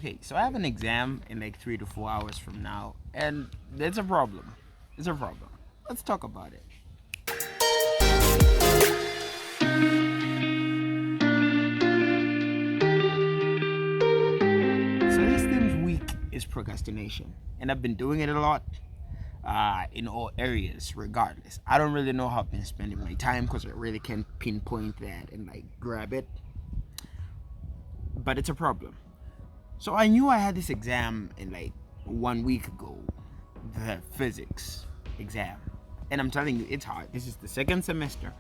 Okay, so I have an exam in like 3 to 4 hours from now, and it's a problem. It's a problem. Let's talk about it. So this theme week is procrastination, and I've been doing it a lot. In all areas, regardless. I don't really know how I've been spending my time because I really can't pinpoint that and like grab it. But it's a problem. So I knew I had this exam in like 1 week ago, the physics exam, and I'm telling you, it's hard. This is the second semester.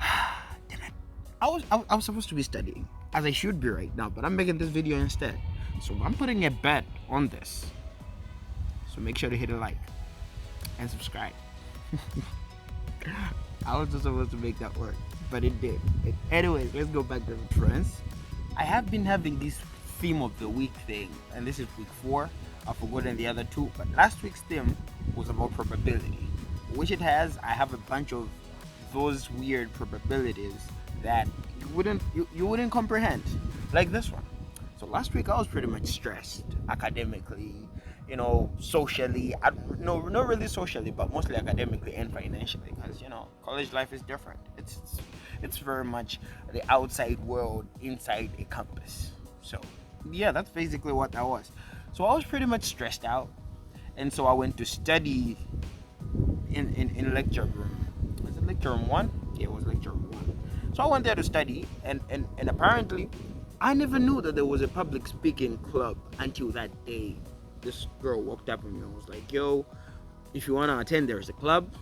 Damn it! I was supposed to be studying, as I should be right now, but I'm making this video instead. So I'm putting a bet on this. So make sure to hit a like and subscribe. I was just supposed to make that work, but it did. Anyways, let's go back to the trends. I have been having this theme of the week thing, and this is week 4. I've forgotten the other 2, but last week's theme was about probability, which it has. I have a bunch of those weird probabilities that you wouldn't comprehend, like this one. So last week I was pretty much stressed academically, socially. Not really socially, but mostly academically and financially, because college life is different. It's very much the outside world inside a campus. So yeah, that's basically what that was. So I was pretty much stressed out, and so I went to study in lecture room. Was it lecture room 1? Yeah, it was lecture room 1. So I went there to study, and apparently I never knew that there was a public speaking club until that day. This girl walked up on me and was like, yo, if you want to attend, there's a club,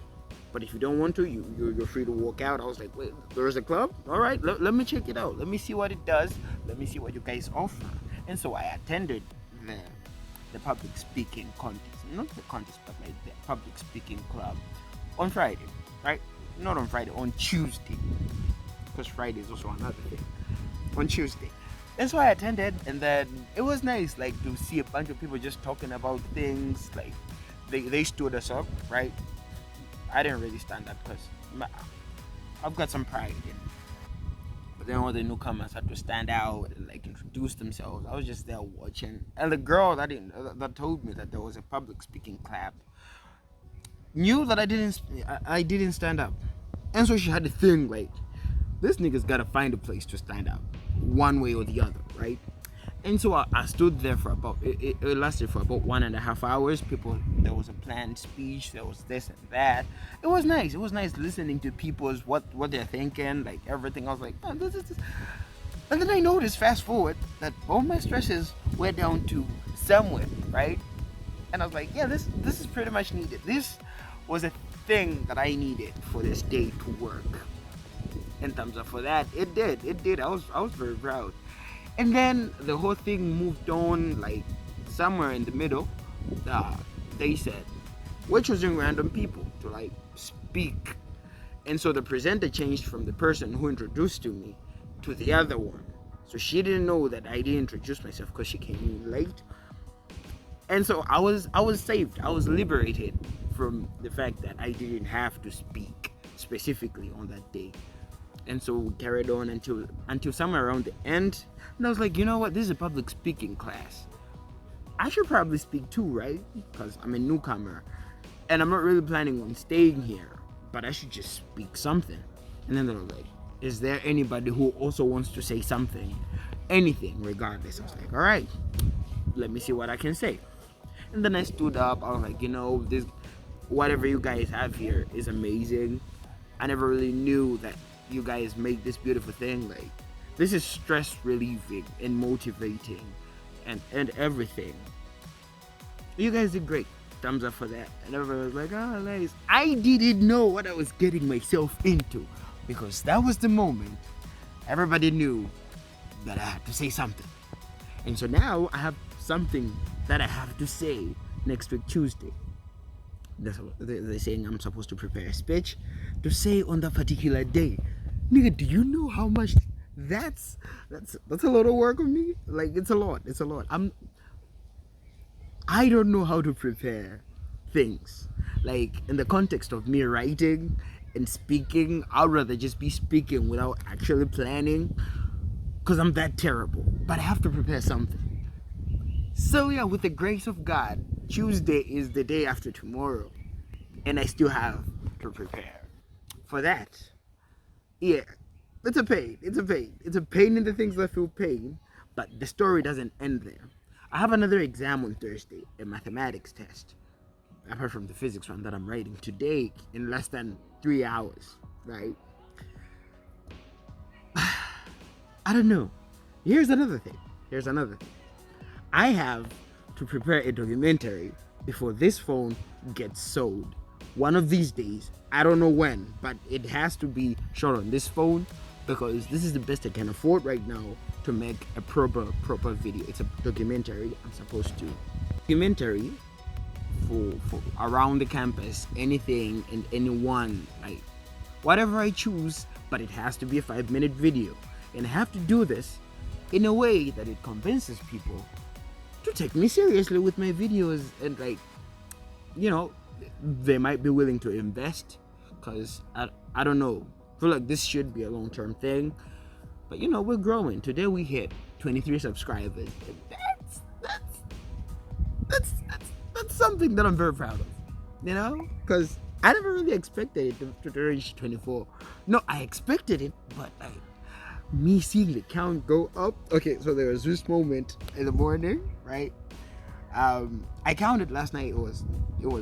but if you don't want to, you're free to walk out. I was like, wait, there's a club? All right, let me check it out. Let me see what it does. Let me see what you guys offer. And so I attended the public speaking contest. Not the contest, but like the public speaking club on Friday, right? Not on Friday, on Tuesday, because Friday is also another thing. On Tuesday. And so I attended, and then it was nice, like, to see a bunch of people just talking about things. Like, they stood us up, right? I didn't really stand up because I've got some pride in. But then all the newcomers had to stand out and like introduce themselves. I was just there watching, and the girl that told me that there was a public speaking club knew that I didn't stand up, and so she had a thing like, this nigga's gotta find a place to stand up, one way or the other, right? And so I stood there for about, it lasted for about 1.5 hours. There was a planned speech, there was this and that. It was nice listening to people's what they're thinking, like everything. I was like, oh, this. And then I noticed, fast forward, that all my stresses were down to somewhere, right? And I was like, yeah, this is pretty much needed. This was a thing that I needed for this day to work. In terms of for that, it did. I was very proud. And then the whole thing moved on, like somewhere in the middle. They said, we're choosing random people to like speak. And so the presenter changed from the person who introduced to me to the other one. So she didn't know that I didn't introduce myself because she came in late. And so I was saved. I was liberated from the fact that I didn't have to speak specifically on that day. And so we carried on until somewhere around the end. And I was like, you know what? This is a public speaking class. I should probably speak too, right? Because I'm a newcomer. And I'm not really planning on staying here. But I should just speak something. And then they were like, is there anybody who also wants to say something? Anything, regardless. I was like, all right, let me see what I can say. And then I stood up. I was like, this, whatever you guys have here is amazing. I never really knew that you guys make this beautiful thing. Like, this is stress relieving and motivating and everything. You guys did great. Thumbs up for that. And everybody was like, oh, nice. I didn't know what I was getting myself into, because that was the moment everybody knew that I had to say something. And so now I have something that I have to say next week Tuesday. They're saying I'm supposed to prepare a speech to say on that particular day. Nigga, do you know how much that's a lot of work on me? Like, it's a lot. I don't know how to prepare things. Like, in the context of me writing and speaking, I'd rather just be speaking without actually planning, because I'm that terrible. But I have to prepare something. So yeah, with the grace of God, Tuesday is the day after tomorrow, and I still have to prepare for that. Yeah, it's a pain. It's a pain. It's a pain in the things that feel pain, but the story doesn't end there. I have another exam on Thursday, a mathematics test, apart from the physics one that I'm writing today in less than 3 hours, right? I don't know. Here's another thing. I have to prepare a documentary before this phone gets sold. One of these days, I don't know when, but it has to be shot on this phone because this is the best I can afford right now to make a proper video. It's a documentary I'm supposed to. Documentary for around the campus, anything and anyone, like whatever I choose, but it has to be a 5-minute video. And I have to do this in a way that it convinces people to take me seriously with my videos, and like, you know, they might be willing to invest, because I don't know, I feel like this should be a long-term thing, but you know, we're growing. Today we hit 23 subscribers, and that's something that I'm very proud of, you know, because I never really expected it to reach 24. No, I expected it, but like, me seeing the count go up. Okay, so there was this moment in the morning, right? I counted last night, it was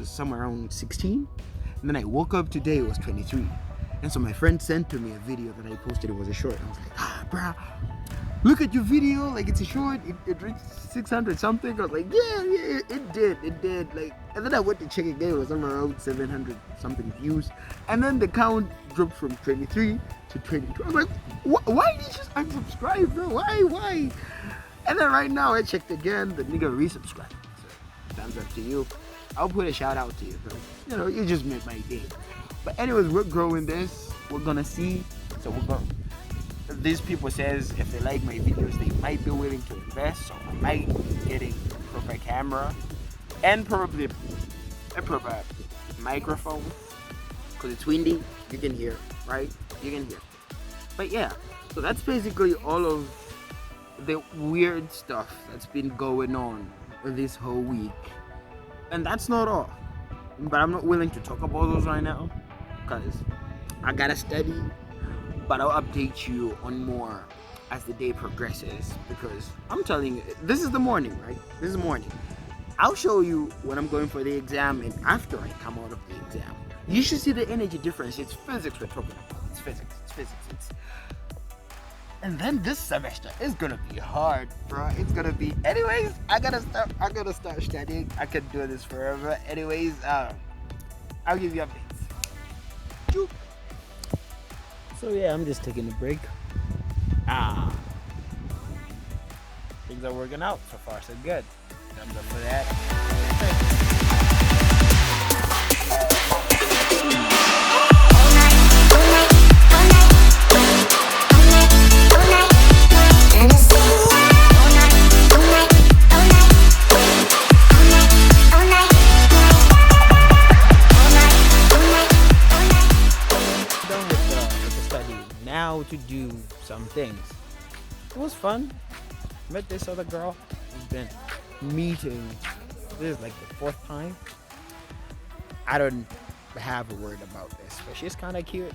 somewhere around 16, and then I woke up today, it was 23. And so my friend sent to me a video that I posted. It was a short. I was like, bruh, look at your video, like it's a short, it reached 600 something. I was like, yeah, it did. Like, and then I went to check again, it was somewhere around 700 something views, and then the count dropped from 23 to 22. I was like, why did you just unsubscribe, bro? Why? And then right now I checked again, the nigga resubscribed. So thumbs up to you. I'll put a shout out to you, because you know, you just made my day. But anyways, we're growing this, we're gonna see. So we're gonna, these people says if they like my videos, they might be willing to invest, so I might be getting a proper camera and probably a proper microphone, because it's windy, you can hear, right? You can hear. But yeah, so that's basically all of the weird stuff that's been going on this whole week. And that's not all, but I'm not willing to talk about those right now because I gotta study. But I'll update you on more as the day progresses, because I'm telling you, this is the morning, right? This is the morning. I'll show you when I'm going for the exam and after I come out of the exam. You should see the energy difference. It's physics we're talking about. It's physics. And then this semester is gonna be hard, bro. It's gonna be. Anyways, I gotta start studying. I can do this forever. Anyways, I'll give you updates. So yeah, I'm just taking a break. Things are working out so far, so good. Thumbs up for that. Now to do some things. It was fun. Met this other girl. We've been meeting. This is like the 4th time. I don't have a word about this, but she's kind of cute.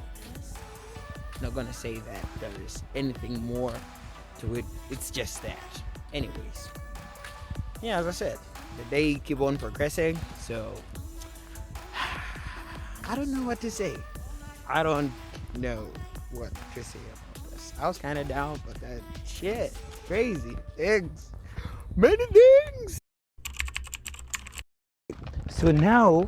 Not gonna say that there is anything more to it. It's just that. Anyways, yeah, as I said, the day keep on progressing. So I don't know what to say. I don't know what to say about this. I was kind of down, but that shit, crazy things, many things. So now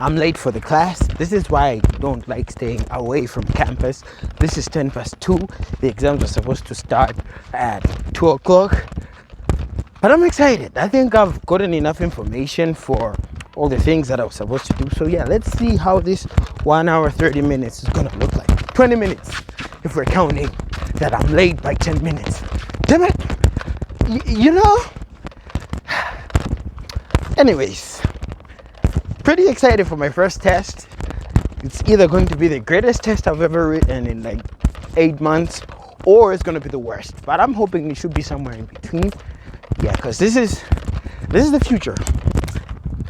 I'm late for the class. This is why I don't like staying away from campus. This is 2:10. The exams are supposed to start at 2 o'clock. But I'm excited. I think I've gotten enough information for all the things that I was supposed to do. So yeah, let's see how this 1 hour 30 minutes is gonna look like. 20 minutes if we're counting that I'm late by 10 minutes. Damn it! You know? Anyways, pretty excited for my first test. It's either going to be the greatest test I've ever written in like 8 months, or it's gonna be the worst. But I'm hoping it should be somewhere in between. Yeah, because this is This is the future.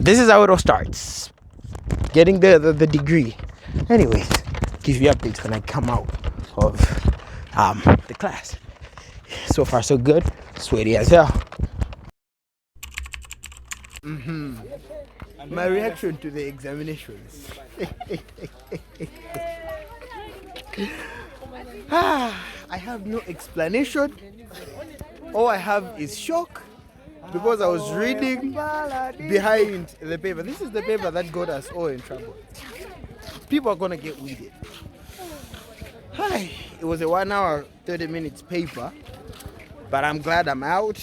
This is how it all starts. Getting the degree. Anyways, give you updates when I come out of the class. So far so good. Sweaty as hell. My reaction to the examinations. I have no explanation. All I have is shock because I was reading behind the paper. This is the paper that got us all in trouble. People are gonna get weeded. Hi, it was a 1 hour 30 minutes paper, but I'm glad I'm out.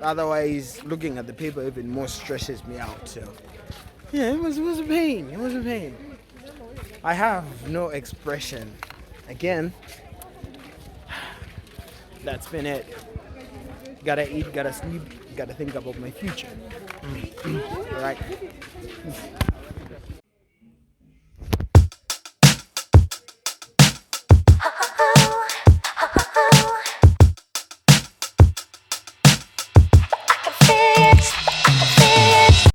Otherwise, looking at the paper even more stresses me out. So yeah, it was a pain. It was a pain. I have no expression. Again, that's been it. Gotta eat, gotta sleep, gotta think about my future. Right.